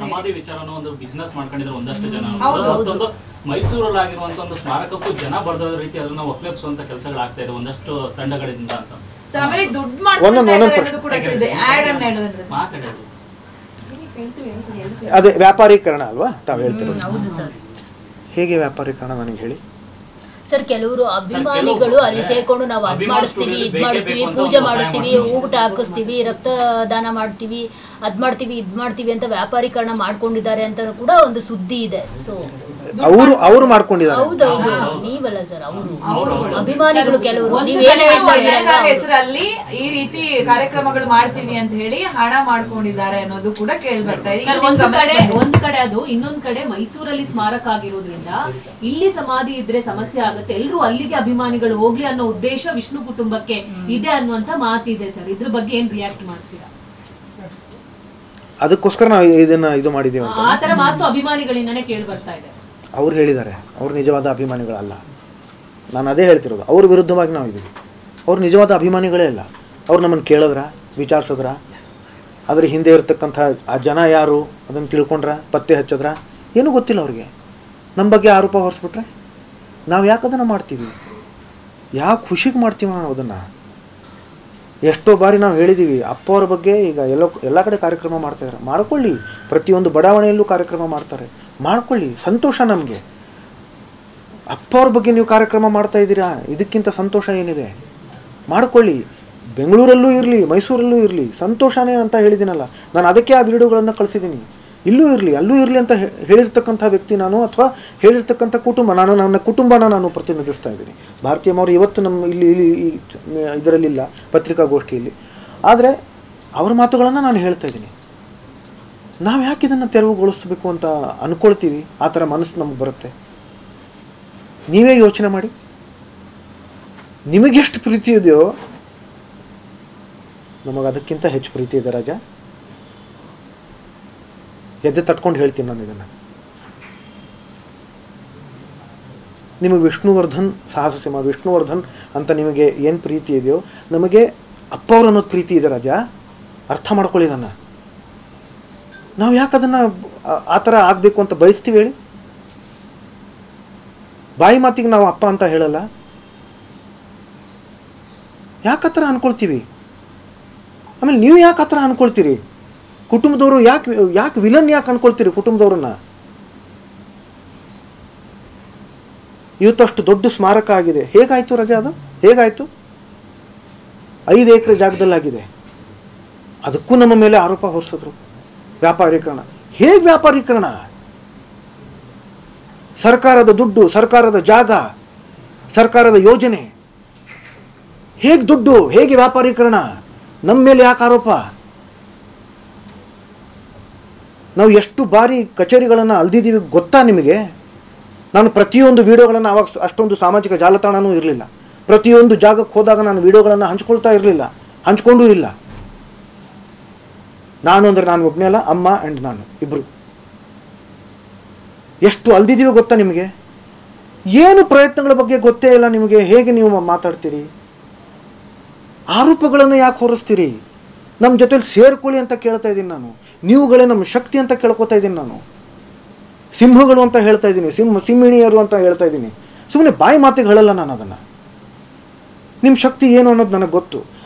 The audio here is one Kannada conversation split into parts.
ಸಮಾಧಿ ವಿಚಾರನ ಒಂದು ಬಿಸ್ನೆಸ್ ಮಾಡ್ಕೊಂಡಿದ್ರು ಒಂದಷ್ಟು ಜನ. ಮತ್ತೊಂದು ಮೈಸೂರಲ್ಲಿ ಆಗಿರುವಂತ ಒಂದು ಸ್ಮಾರಕಕ್ಕೂ ಜನ ಬರೆದ ರೀತಿ ಅದನ್ನ ಒಪ್ಪಿಸುವಂತ ಕೆಲಸಗಳಾಗ್ತಾ ಇದೆ ಒಂದಷ್ಟು ತಂಡಗಳಿಂದ ಅಂತ. ಅದೇ ವ್ಯಾಪಾರೀಕರಣ ಅಲ್ವಾ ತಾವು ಹೇಳ್ತಿರೋದು? ಹೇಗೆ ವ್ಯಾಪಾರೀಕರಣ ನನಗೆ ಹೇಳಿ ಸರ್. ಕೆಲವರು ಅಭಿಮಾನಿಗಳು ಅಲ್ಲಿ ಸೇರ್ಕೊಂಡು ನಾವು ಅದ್ ಮಾಡಿಸ್ತೀವಿ, ಇದ್ ಮಾಡಿಸ್ತೀವಿ, ಪೂಜೆ ಮಾಡಿಸ್ತೀವಿ, ಊಟ ಹಾಕಿಸ್ತೀವಿ, ರಕ್ತದಾನ ಮಾಡ್ತೀವಿ, ಅದ್ ಮಾಡ್ತೀವಿ, ಇದ್ ಮಾಡ್ತೀವಿ ಅಂತ ವ್ಯಾಪಾರೀಕರಣ ಮಾಡ್ಕೊಂಡಿದ್ದಾರೆ ಅಂತ ಕೂಡ ಒಂದು ಸುದ್ದಿ ಇದೆ. ಸೊ ಅವರು ಮಾಡ್ಕೊಂಡಿದ್ದಾರೆ. ಹೌದೌದು, ನೀವಲ್ಲ ಸರ್, ಅವರು ಅಭಿಮಾನಿಗಳು ಕೆಲವರು ಹೆಸರಲ್ಲಿ ಈ ರೀತಿ ಕಾರ್ಯಕ್ರಮಗಳು ಮಾಡ್ತೀವಿ ಅಂತ ಹೇಳಿ ಹಣ ಮಾಡ್ಕೊಂಡಿದ್ದಾರೆ ಅನ್ನೋದು ಕೂಡ ಕೇಳಿ ಬರ್ತಾ ಇದೆ. ಒಂದು ಕಡೆ ಅದು, ಇನ್ನೊಂದ್ ಕಡೆ ಮೈಸೂರಲ್ಲಿ ಸ್ಮಾರಕ ಆಗಿರೋದ್ರಿಂದ ಇಲ್ಲಿ ಸಮಾಧಿ ಇದ್ರೆ ಸಮಸ್ಯೆ ಆಗುತ್ತೆ, ಎಲ್ರು ಅಲ್ಲಿಗೆ ಅಭಿಮಾನಿಗಳು ಹೋಗ್ಲಿ ಅನ್ನೋ ಉದ್ದೇಶ ವಿಷ್ಣು ಕುಟುಂಬಕ್ಕೆ ಇದೆ ಅನ್ನುವಂತ ಮಾತಿದೆ ಸರ್. ಇದ್ರ ಬಗ್ಗೆ ಏನ್ ರಿಯಾಕ್ಟ್ ಮಾಡ್ತೀರಾ? ಅದಕ್ಕೋಸ್ಕರ ನಾವು ಇದನ್ನ ಇದು ಮಾಡಿದ್ದೀವಿ ಅಂತ ಆ ತರ ಮಾತು ಅಭಿಮಾನಿಗಳಿಂದನೇ ಕೇಳಿ ಬರ್ತಾ ಇದೆ. ಅವ್ರು ಹೇಳಿದ್ದಾರೆ, ಅವ್ರು ನಿಜವಾದ ಅಭಿಮಾನಿಗಳಲ್ಲ. ನಾನು ಅದೇ ಹೇಳ್ತಿರೋದು, ಅವ್ರ ವಿರುದ್ಧವಾಗಿ ನಾವು ಇದ್ದೀವಿ. ಅವ್ರು ನಿಜವಾದ ಅಭಿಮಾನಿಗಳೇ ಅಲ್ಲ. ಅವ್ರು ನಮ್ಮನ್ನು ಕೇಳಿದ್ರ, ವಿಚಾರಿಸಿದ್ರ, ಅದ್ರ ಹಿಂದೆ ಇರತಕ್ಕಂಥ ಆ ಜನ ಯಾರು ಅದನ್ನು ತಿಳ್ಕೊಂಡ್ರ, ಪತ್ತೆ ಹಚ್ಚಿದ್ರ, ಏನೂ ಗೊತ್ತಿಲ್ಲ ಅವ್ರಿಗೆ. ನಮ್ಮ ಬಗ್ಗೆ ಆರೋಪ ಹೊರಿಸ್ಬಿಟ್ರೆ ನಾವು ಯಾಕೆ ಅದನ್ನು ಮಾಡ್ತೀವಿ? ಯಾಕೆ ಖುಷಿಗೆ ಮಾಡ್ತೀವಿ ನಾವು ಅದನ್ನು? ಎಷ್ಟೋ ಬಾರಿ ನಾವು ಹೇಳಿದ್ದೀವಿ, ಅಪ್ಪ ಅವ್ರ ಬಗ್ಗೆ ಈಗ ಎಲ್ಲ ಕಡೆ ಕಾರ್ಯಕ್ರಮ ಮಾಡ್ತಾಯಿದ್ದಾರೆ, ಮಾಡ್ಕೊಳ್ಳಿ. ಪ್ರತಿಯೊಂದು ಬಡಾವಣೆಯಲ್ಲೂ ಕಾರ್ಯಕ್ರಮ ಮಾಡ್ತಾರೆ, ಮಾಡ್ಕೊಳ್ಳಿ, ಸಂತೋಷ ನಮಗೆ. ಅಪ್ಪ ಅವ್ರ ಬಗ್ಗೆ ನೀವು ಕಾರ್ಯಕ್ರಮ ಮಾಡ್ತಾ ಇದ್ದೀರಾ, ಇದಕ್ಕಿಂತ ಸಂತೋಷ ಏನಿದೆ? ಮಾಡ್ಕೊಳ್ಳಿ. ಬೆಂಗಳೂರಲ್ಲೂ ಇರಲಿ, ಮೈಸೂರಲ್ಲೂ ಇರಲಿ, ಸಂತೋಷನೇ ಅಂತ ಹೇಳಿದ್ದೀನಲ್ಲ. ನಾನು ಅದಕ್ಕೆ ಆ ವಿಡಿಯೋಗಳನ್ನು ಕಳಿಸಿದ್ದೀನಿ. ಇಲ್ಲೂ ಇರಲಿ, ಅಲ್ಲೂ ಇರಲಿ ಅಂತ ಹೇಳಿರ್ತಕ್ಕಂಥ ವ್ಯಕ್ತಿ ನಾನು, ಅಥವಾ ಹೇಳಿರ್ತಕ್ಕಂಥ ಕುಟುಂಬ. ನನ್ನ ಕುಟುಂಬನ ನಾನು ಪ್ರತಿನಿಧಿಸ್ತಾ ಇದ್ದೀನಿ. ಭಾರತೀಯಮ್ಮವರು ಇವತ್ತು ನಮ್ಮ ಇಲ್ಲಿ ಇದರಲ್ಲಿಲ್ಲ, ಪತ್ರಿಕಾಗೋಷ್ಠಿಯಲ್ಲಿ. ಆದರೆ ಅವ್ರ ಮಾತುಗಳನ್ನು ನಾನು ಹೇಳ್ತಾ ಇದ್ದೀನಿ. ನಾವು ಯಾಕೆ ಇದನ್ನು ತೆರವುಗೊಳಿಸ್ಬೇಕು ಅಂತ ಅಂದ್ಕೊಳ್ತೀವಿ? ಆ ಥರ ಮನಸ್ಸು ನಮ್ಗೆ ಬರುತ್ತೆ. ನೀವೇ ಯೋಚನೆ ಮಾಡಿ, ನಿಮಗೆಷ್ಟು ಪ್ರೀತಿ ಇದೆಯೋ ನಮಗೆ ಅದಕ್ಕಿಂತ ಹೆಚ್ಚು ಪ್ರೀತಿ ಇದೆ ರಾಜ. ಎದ್ದು ತಟ್ಕೊಂಡು ಹೇಳ್ತೀನಿ ನಾನು ಇದನ್ನು. ನಿಮಗೆ ವಿಷ್ಣುವರ್ಧನ್, ಸಾಹಸ ಸಿಂಹ ವಿಷ್ಣುವರ್ಧನ್ ಅಂತ ನಿಮಗೆ ಏನು ಪ್ರೀತಿ ಇದೆಯೋ, ನಮಗೆ ಅಪ್ಪ ಅವ್ರು ಅನ್ನೋದು ಪ್ರೀತಿ ಇದೆ ರಾಜ. ಅರ್ಥ ಮಾಡ್ಕೊಳ್ಳಿ ಇದನ್ನು. ನಾವು ಯಾಕೆ ಅದನ್ನು ಆ ಥರ ಆಗಬೇಕು ಅಂತ ಬಯಸ್ತೀವಿ ಹೇಳಿ? ಬಾಯಿ ಮಾತಿಗೆ ನಾವು ಅಪ್ಪ ಅಂತ ಹೇಳಲ್ಲ, ಯಾಕೆ ಆ ಥರ ಅಂದ್ಕೊಳ್ತೀವಿ? ಆಮೇಲೆ ನೀವು ಯಾಕೆ ಆ ಥರ ಅಂದ್ಕೊಳ್ತೀರಿ? ಕುಟುಂಬದವರು ಯಾಕೆ ವಿಲನ್ ಯಾಕೆ ಅಂದ್ಕೊಳ್ತೀರಿ ಕುಟುಂಬದವ್ರನ್ನ? ಇವತ್ತಷ್ಟು ದೊಡ್ಡ ಸ್ಮಾರಕ ಆಗಿದೆ, ಹೇಗಾಯಿತು ರಜೆ? ಅದು ಹೇಗಾಯಿತು? 5 ಎಕರೆ ಜಾಗದಲ್ಲಾಗಿದೆ. ಅದಕ್ಕೂ ನಮ್ಮ ಮೇಲೆ ಆರೋಪ ಹೊರಿಸಿದ್ರು. ವ್ಯಾಪಾರೀಕರಣ. ಹೇಗೆ ವ್ಯಾಪಾರೀಕರಣ? ಸರ್ಕಾರದ ದುಡ್ಡು, ಸರ್ಕಾರದ ಜಾಗ, ಸರ್ಕಾರದ ಯೋಜನೆ, ಹೇಗೆ ದುಡ್ಡು, ಹೇಗೆ ವ್ಯಾಪಾರೀಕರಣ? ನಮ್ಮ ಮೇಲೆ ಯಾಕೆ ಆರೋಪ? ನಾವು ಎಷ್ಟು ಬಾರಿ ಕಚೇರಿಗಳನ್ನು ಅಲ್ದಿದ್ದೀವಿ ಗೊತ್ತಾ ನಿಮಗೆ? ನಾನು ಪ್ರತಿಯೊಂದು ವಿಡಿಯೋಗಳನ್ನು ಆವಾಗ ಅಷ್ಟೊಂದು ಸಾಮಾಜಿಕ ಜಾಲತಾಣನೂ ಇರಲಿಲ್ಲ. ಪ್ರತಿಯೊಂದು ಜಾಗಕ್ಕೆ ಹೋದಾಗ ನಾನು ವಿಡಿಯೋಗಳನ್ನು ಹಂಚ್ಕೊಳ್ತಾ ಇರಲಿಲ್ಲ, ಹಂಚ್ಕೊಂಡೂ ಇಲ್ಲ. ನಾನು ಅಂದರೆ ನಾನು ಒಬ್ಬನೇ ಅಲ್ಲ, ಅಮ್ಮ ಆ್ಯಂಡ್ ನಾನು ಇಬ್ಬರು. ಎಷ್ಟು ಅಲ್ದಿದ್ದೀವಿ ಗೊತ್ತಾ ನಿಮಗೆ? ಏನು ಪ್ರಯತ್ನಗಳ ಬಗ್ಗೆ ಗೊತ್ತೇ ಇಲ್ಲ ನಿಮಗೆ. ಹೇಗೆ ನೀವು ಮಾತಾಡ್ತೀರಿ? ಆರೋಪಗಳನ್ನು ಯಾಕೆ ಹೊರಿಸ್ತೀರಿ? ನಮ್ಮ ಜೊತೆಲಿ ಸೇರ್ಕೊಳ್ಳಿ ಅಂತ ಕೇಳ್ತಾ ಇದ್ದೀನಿ ನಾನು. ನೀವುಗಳೇ ನಮ್ಮ ಶಕ್ತಿ ಅಂತ ಕೇಳ್ಕೊತಾ ಇದ್ದೀನಿ ನಾನು. ಸಿಂಹಗಳು ಅಂತ ಹೇಳ್ತಾ ಇದ್ದೀನಿ, ಸಿಂಹಿಣಿಯರು ಅಂತ ಹೇಳ್ತಾ ಇದ್ದೀನಿ. ಸುಮ್ಮನೆ ಬಾಯಿ ಮಾತಿಗೆ ಹೇಳಲ್ಲ ನಾನು ಅದನ್ನು. ನಿಮ್ಮ ಶಕ್ತಿ ಏನು ಅನ್ನೋದು ನನಗೆ ಗೊತ್ತು.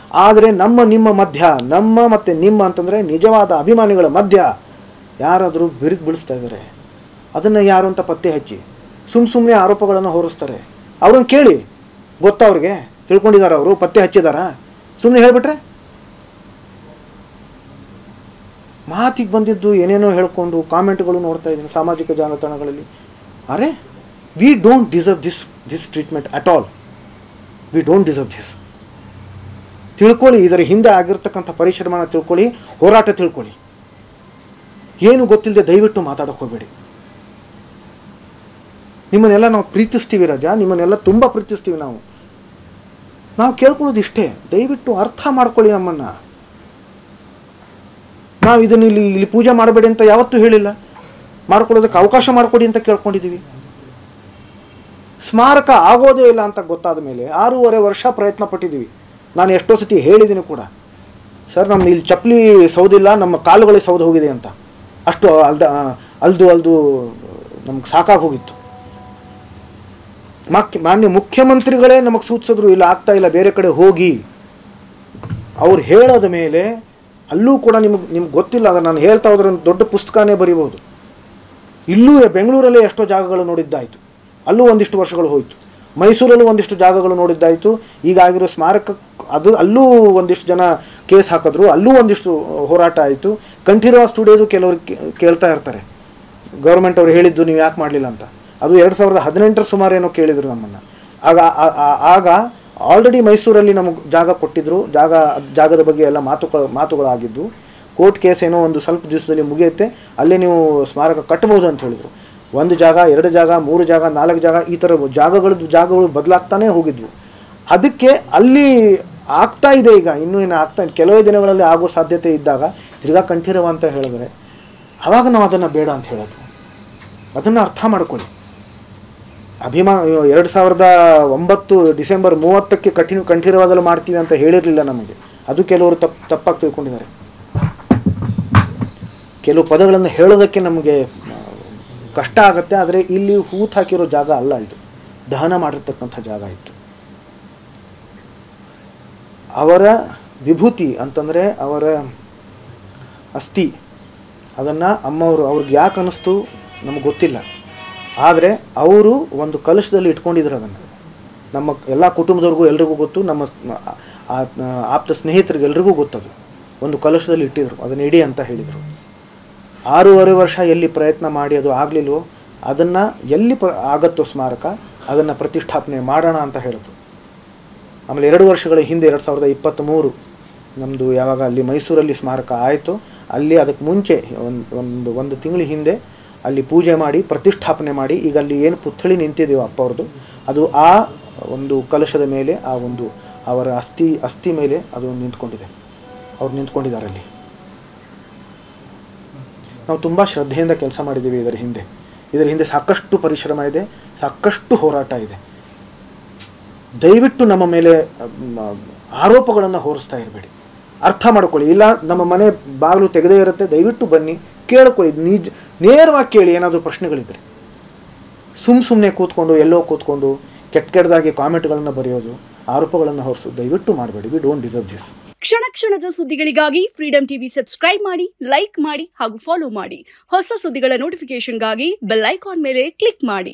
ಆದರೆ ನಿಮ್ಮ ಮಧ್ಯ, ನಮ್ಮ ಮತ್ತು ನಿಮ್ಮ ಅಂತಂದರೆ ನಿಜವಾದ ಅಭಿಮಾನಿಗಳ ಮಧ್ಯ ಯಾರಾದರೂ ಬಿರುಕು ಬೀಳಿಸ್ತಾ ಇದ್ದಾರೆ. ಅದನ್ನು ಯಾರು ಅಂತ ಪತ್ತೆ ಹಚ್ಚಿ. ಸುಮ್ಮನೆ ಆರೋಪಗಳನ್ನು ಹೊರಿಸ್ತಾರೆ. ಅವ್ರನ್ನ ಕೇಳಿ, ಗೊತ್ತಾ ಅವ್ರಿಗೆ? ತಿಳ್ಕೊಂಡಿದ್ದಾರೆ ಅವರು? ಪತ್ತೆ ಹಚ್ಚಿದಾರಾ? ಸುಮ್ಮನೆ ಹೇಳಿಬಿಟ್ರೆ ಮಾತಿಗೆ ಬಂದಿದ್ದು ಏನೇನೋ ಹೇಳ್ಕೊಂಡು ಕಾಮೆಂಟ್ಗಳು ನೋಡ್ತಾ ಇದ್ದೀನಿ ಸಾಮಾಜಿಕ ಜಾಲತಾಣಗಳಲ್ಲಿ. ಅರೆ, we don't deserve this treatment at all. We don't deserve this. ತಿಳ್ಕೊಳ್ಳಿ, ಇದರ ಹಿಂದೆ ಆಗಿರ್ತಕ್ಕಂಥ ಪರಿಶ್ರಮನ ತಿಳ್ಕೊಳ್ಳಿ, ಹೋರಾಟ ತಿಳ್ಕೊಳ್ಳಿ. ಏನು ಗೊತ್ತಿಲ್ಲದೆ ದಯವಿಟ್ಟು ಮಾತಾಡೋಕೆ ಹೋಗಬೇಡಿ. ನಿಮ್ಮನ್ನೆಲ್ಲ ನಾವು ಪ್ರೀತಿಸ್ತೀವಿ ರಾಜ, ನಿಮ್ಮನ್ನೆಲ್ಲ ತುಂಬ ಪ್ರೀತಿಸ್ತೀವಿ ನಾವು. ಕೇಳ್ಕೊಳ್ಳೋದು ಇಷ್ಟೇ, ದಯವಿಟ್ಟು ಅರ್ಥ ಮಾಡ್ಕೊಳ್ಳಿ ನಮ್ಮನ್ನು. ನಾವು ಇದನ್ನು ಇಲ್ಲಿ ಪೂಜೆ ಮಾಡಬೇಡಿ ಅಂತ ಯಾವತ್ತೂ ಹೇಳಿಲ್ಲ. ಮಾಡ್ಕೊಳ್ಳೋದಕ್ಕೆ ಅವಕಾಶ ಮಾಡಿಕೊಡಿ ಅಂತ ಕೇಳ್ಕೊಂಡಿದ್ದೀವಿ. ಸ್ಮಾರಕ ಆಗೋದೇ ಇಲ್ಲ ಅಂತ ಗೊತ್ತಾದ ಮೇಲೆ 6.5 ವರ್ಷ ಪ್ರಯತ್ನ ಪಟ್ಟಿದ್ದೀವಿ. ನಾನು ಎಷ್ಟೋ ಸತಿ ಹೇಳಿದ್ದೀನಿ ಕೂಡ, ಸರ್ ನಮ್ಮ ಇಲ್ಲಿ ಚಪ್ಪಲಿ ಸೌದಿಲ್ಲ, ನಮ್ಮ ಕಾಲುಗಳೇ ಸೌದು ಹೋಗಿದೆ ಅಂತ. ಅಷ್ಟು ಅಲ್ದು ನಮ್ಗೆ ಸಾಕಾಗಿ ಹೋಗಿತ್ತು. ಮಾನ್ಯ ಮುಖ್ಯಮಂತ್ರಿಗಳೇ ನಮಗೆ ಸೂಚಿಸಿದ್ರು, ಇಲ್ಲ ಆಗ್ತಾ ಇಲ್ಲ, ಬೇರೆ ಕಡೆ ಹೋಗಿ. ಅವ್ರು ಹೇಳೋದ ಮೇಲೆ ಅಲ್ಲೂ ಕೂಡ ನಿಮ್ಗೆ ಗೊತ್ತಿಲ್ಲ, ಅದನ್ನು ನಾನು ಹೇಳ್ತಾ ಹೋದ್ರೆ ಒಂದು ದೊಡ್ಡ ಪುಸ್ತಕನೇ ಬರೀಬಹುದು. ಇಲ್ಲೂ ಬೆಂಗಳೂರಲ್ಲೇ ಎಷ್ಟೋ ಜಾಗಗಳು ನೋಡಿದ್ದಾಯಿತು, ಅಲ್ಲೂ ಒಂದಿಷ್ಟು ವರ್ಷಗಳು ಹೋಯಿತು. ಮೈಸೂರಲ್ಲೂ ಒಂದಿಷ್ಟು ಜಾಗಗಳು ನೋಡಿದ್ದಾಯಿತು. ಈಗಾಗಿರೋ ಸ್ಮಾರಕ ಅಲ್ಲೂ ಒಂದಿಷ್ಟು ಜನ ಕೇಸ್ ಹಾಕಿದ್ರು, ಅಲ್ಲೂ ಒಂದಿಷ್ಟು ಹೋರಾಟ ಆಯಿತು. ಕಂಠೀರವ ಸ್ಟುಡಿಯೋದು ಕೆಲವರು ಕೇಳ್ತಾ ಇರ್ತಾರೆ, ಗೌರ್ಮೆಂಟ್ ಅವ್ರು ಹೇಳಿದ್ದು ನೀವು ಯಾಕೆ ಮಾಡಲಿಲ್ಲ ಅಂತ. ಅದು 2018 ಸುಮಾರೇನೋ ಕೇಳಿದರು ನಮ್ಮನ್ನು. ಆಗ ಆಲ್ರೆಡಿ ಮೈಸೂರಲ್ಲಿ ನಮಗೆ ಜಾಗ ಕೊಟ್ಟಿದ್ರು, ಜಾಗದ ಬಗ್ಗೆ ಎಲ್ಲ ಮಾತುಗಳಾಗಿದ್ದು. ಕೋರ್ಟ್ ಕೇಸ್ ಏನೋ ಒಂದು ಸ್ವಲ್ಪ ದಿವಸದಲ್ಲಿ ಮುಗಿಯುತ್ತೆ, ಅಲ್ಲೇ ನೀವು ಸ್ಮಾರಕ ಕಟ್ಟಬಹುದು ಅಂತ ಹೇಳಿದರು. 1 ಜಾಗ, 2 ಜಾಗ, 3 ಜಾಗ, 4 ಜಾಗ, ಈ ಥರ ಜಾಗಗಳು ಬದಲಾಗ್ತಾನೆ ಹೋಗಿದ್ವು. ಅದಕ್ಕೆ ಅಲ್ಲಿ ಆಗ್ತಾ ಇದೆ, ಈಗ ಇನ್ನೂ ಆಗ್ತಾ ಇದೆ. ಕೆಲವೇ ದಿನಗಳಲ್ಲಿ ಆಗೋ ಸಾಧ್ಯತೆ ಇದ್ದಾಗ ತಿರ್ಗಾ ಕಂಠೀರವ ಅಂತ ಹೇಳಿದ್ರೆ ಆವಾಗ ನಾವು ಅದನ್ನು ಬೇಡ ಅಂತ ಹೇಳೋದು. ಅದನ್ನು ಅರ್ಥ ಮಾಡ್ಕೊಳ್ಳಿ. 2009 ಡಿಸೆಂಬರ್ 30ಕ್ಕೆ ಕಂಠೀರವಾದಲ್ಲಿ ಮಾಡ್ತೀವಿ ಅಂತ ಹೇಳಿರಲಿಲ್ಲ ನಮಗೆ. ಅದು ಕೆಲವರು ತಪ್ಪಾಗಿ ತಿಳ್ಕೊಂಡಿದ್ದಾರೆ. ಕೆಲವು ಪದಗಳನ್ನು ಹೇಳೋದಕ್ಕೆ ನಮಗೆ ಕಷ್ಟ ಆಗುತ್ತೆ. ಆದರೆ ಇಲ್ಲಿ ಹೂತು ಹಾಕಿರೋ ಜಾಗ ಅಲ್ಲ, ಇದು ದಹನ ಮಾಡಿರ್ತಕ್ಕಂಥ ಜಾಗ ಇತ್ತು. ಅವರ ವಿಭೂತಿ ಅಂತಂದರೆ ಅವರ ಅಸ್ಥಿ, ಅದನ್ನು ಅವ್ರಿಗೆ ಯಾಕೆ ಅನ್ನಿಸ್ತು ನಮಗೆ ಗೊತ್ತಿಲ್ಲ. ಆದರೆ ಅವರು ಒಂದು ಕಲಶದಲ್ಲಿ ಇಟ್ಕೊಂಡಿದ್ರು. ಅದನ್ನು ನಮ್ಮ ಎಲ್ಲ ಕುಟುಂಬದವ್ರಿಗೂ ಎಲ್ರಿಗೂ ಗೊತ್ತು, ನಮ್ಮ ಆಪ್ತ ಸ್ನೇಹಿತರಿಗೆ ಎಲ್ರಿಗೂ ಗೊತ್ತದು. ಒಂದು ಕಲಶದಲ್ಲಿ ಇಟ್ಟಿದ್ರು, ಅದನ್ನು ಇಡಿ ಅಂತ ಹೇಳಿದರು. 6.5 ವರ್ಷ ಎಲ್ಲಿ ಪ್ರಯತ್ನ ಮಾಡಿ ಅದು ಆಗಲಿಲ್ವೋ, ಅದನ್ನು ಎಲ್ಲಿ ಆಗತ್ತೋ ಸ್ಮಾರಕ ಅದನ್ನು ಪ್ರತಿಷ್ಠಾಪನೆ ಮಾಡೋಣ ಅಂತ ಹೇಳಿದ್ರು. ಆಮೇಲೆ 2 ವರ್ಷಗಳ ಹಿಂದೆ 2023 ನಮ್ಮದು ಯಾವಾಗ ಅಲ್ಲಿ ಮೈಸೂರಲ್ಲಿ ಸ್ಮಾರಕ ಆಯಿತು, ಅಲ್ಲಿ ಅದಕ್ಕೆ ಮುಂಚೆ ಒಂದು ತಿಂಗಳ ಹಿಂದೆ ಅಲ್ಲಿ ಪೂಜೆ ಮಾಡಿ ಪ್ರತಿಷ್ಠಾಪನೆ ಮಾಡಿ, ಈಗ ಅಲ್ಲಿ ಏನು ಪುತ್ಥಳಿ ನಿಂತಿದೆಯೋ ಅಪ್ಪ ಅವ್ರದ್ದು, ಅದು ಆ ಒಂದು ಕಲಶದ ಮೇಲೆ ಆ ಒಂದು ಅವರ ಅಸ್ಥಿ ಮೇಲೆ ಅದು ನಿಂತ್ಕೊಂಡಿದೆ. ಅವ್ರು ನಿಂತ್ಕೊಂಡಿದ್ದಾರೆ ಅಲ್ಲಿ. ನಾವು ತುಂಬ ಶ್ರದ್ಧೆಯಿಂದ ಕೆಲಸ ಮಾಡಿದ್ದೀವಿ ಇದರ ಹಿಂದೆ ಸಾಕಷ್ಟು ಪರಿಶ್ರಮ ಇದೆ, ಸಾಕಷ್ಟು ಹೋರಾಟ ಇದೆ. ದಯವಿಟ್ಟು ನಮ್ಮ ಮೇಲೆ ಆರೋಪಗಳನ್ನು ಹೊರಿಸ್ತಾ ಇರಬೇಡಿ. ಅರ್ಥ ಮಾಡ್ಕೊಳ್ಳಿ. ಇಲ್ಲ ನಮ್ಮ ಮನೆ ಬಾಗಿಲು ತೆಗೆದೇ ಇರುತ್ತೆ, ದಯವಿಟ್ಟು ಬನ್ನಿ, ಕೇಳ್ಕೊಳ್ಳಿ, ನೇರವಾಗಿ ಕೇಳಿ. ಏನಾದರೂ ಪ್ರಶ್ನೆಗಳಿದ್ದರೆ ಸುಮ್ಮನೆ ಎಲ್ಲೋ ಕೂತ್ಕೊಂಡು ಕೆಟ್ಟದಾಗಿ ಕಾಮೆಂಟ್ಗಳನ್ನು ಬರೆಯೋದು, ಆರೋಪಗಳನ್ನು ಹೊರಿಸೋದು ದಯವಿಟ್ಟು ಮಾಡಬೇಡಿ. We don't deserve this. ಕ್ಷಣದ ಸುದ್ದಿಗಳಿಗಾಗಿ ಫ್ರೀಡಂ ಟಿವಿ ಸಬ್ಸ್ಕ್ರೈಬ್ ಮಾಡಿ, ಲೈಕ್ ಮಾಡಿ ಹಾಗೂ ಫಾಲೋ ಮಾಡಿ. ಹೊಸ ಸುದ್ದಿಗಳ ನೋಟಿಫಿಕೇಶನ್ಗಾಗಿ ಬೆಲ್ ಐಕಾನ್ ಮೇಲೆ ಕ್ಲಿಕ್ ಮಾಡಿ.